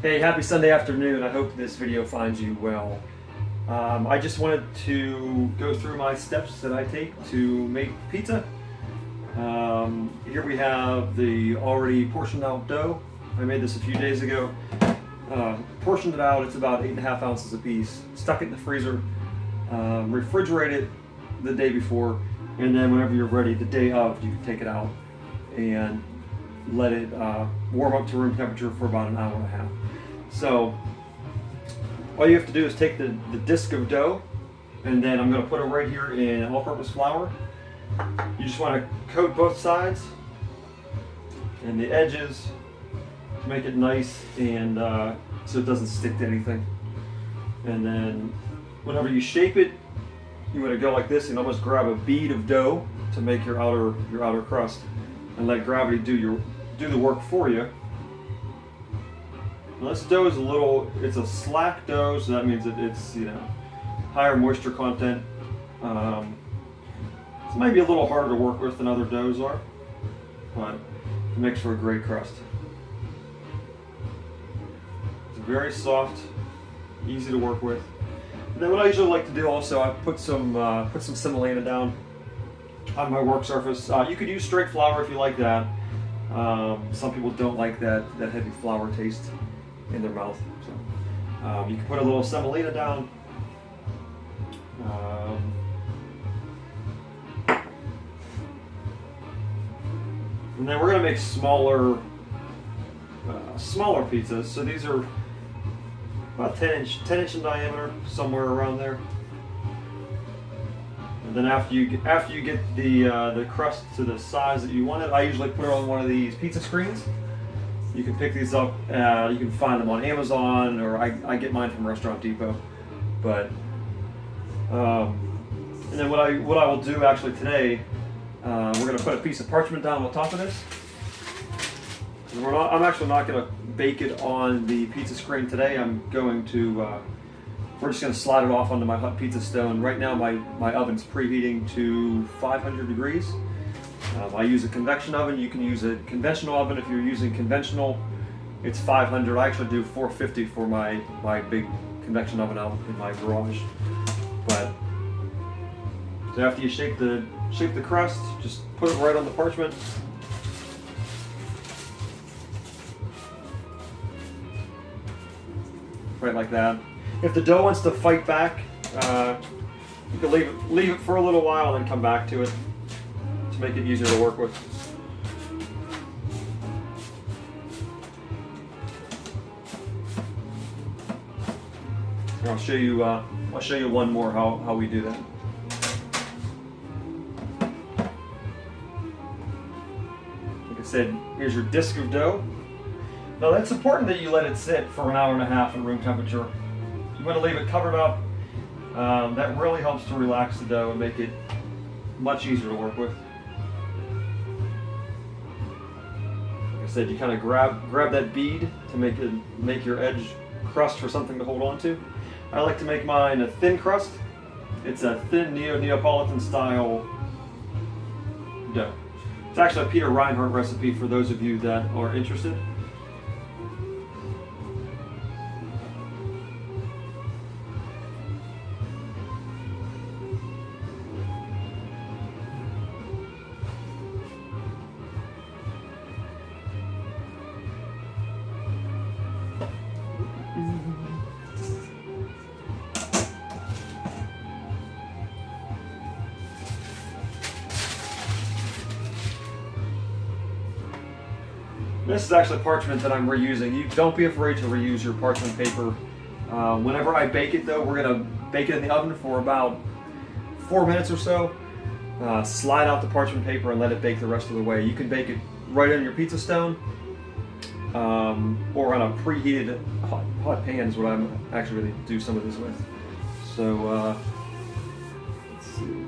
Hey, happy Sunday afternoon. I hope this video finds you well. I just wanted to go through my steps that I take to make pizza. Here we have the already portioned out dough. I made this a few days ago. Portioned it out, it's about 8.5 ounces a piece. Stuck it in the freezer, refrigerate it the day before, and then whenever you're ready, the day of, you can take it out and let it warm up to room temperature for about an hour and a half. So all you have to do is take the disc of dough, and then I'm going to put it right here in all-purpose flour. You just want to coat both sides and the edges to make it nice and so it doesn't stick to anything. And then whenever you shape it, you want to go like this and almost grab a bead of dough to make your outer crust, and let gravity do the work for you. Now this dough is it's a slack dough, so that means that it's higher moisture content. It's maybe a little harder to work with than other doughs are, but it makes for a great crust. It's very soft, easy to work with. And then what I usually like to do also, I put some semolina down on my work surface. You could use straight flour if you like that. Some people don't like that heavy flour taste in their mouth. So you can put a little semolina down. And then we're going to make smaller pizzas. So these are about 10 inch in diameter, somewhere around there. And then after you get the crust to the size that you want it, I usually put it on one of these pizza screens. You can pick these up. You can find them on Amazon, or I get mine from Restaurant Depot. But and then what I will do actually today, we're going to put a piece of parchment down on top of this. I'm actually not going to bake it on the pizza screen today. We're just going to slide it off onto my hot pizza stone. Right now my oven's preheating to 500 degrees. I use a convection oven. You can use a conventional oven if you're using conventional. It's 500. I actually do 450 for my big convection oven out in my garage. But so after you shape the crust, just put it right on the parchment. Right like that. If the dough wants to fight back, you can leave it for a little while and then come back to it to make it easier to work with. And I'll show you one more how we do that. Like I said, here's your disc of dough. Now it's important that you let it sit for an hour and a half at room temperature. You want to leave it covered up. That really helps to relax the dough and make it much easier to work with. Like I said, you kind of grab that bead to make your edge crust for something to hold on to. I like to make mine a thin crust. It's a thin Neapolitan style dough. It's actually a Peter Reinhardt recipe for those of you that are interested. This is actually parchment that I'm reusing. You don't be afraid to reuse your parchment paper. Whenever I bake it though, we're gonna bake it in the oven for about 4 minutes or so. Slide out the parchment paper and let it bake the rest of the way. You can bake it right on your pizza stone, or on a preheated hot pan is what I'm actually going to do some of this with. So let's see.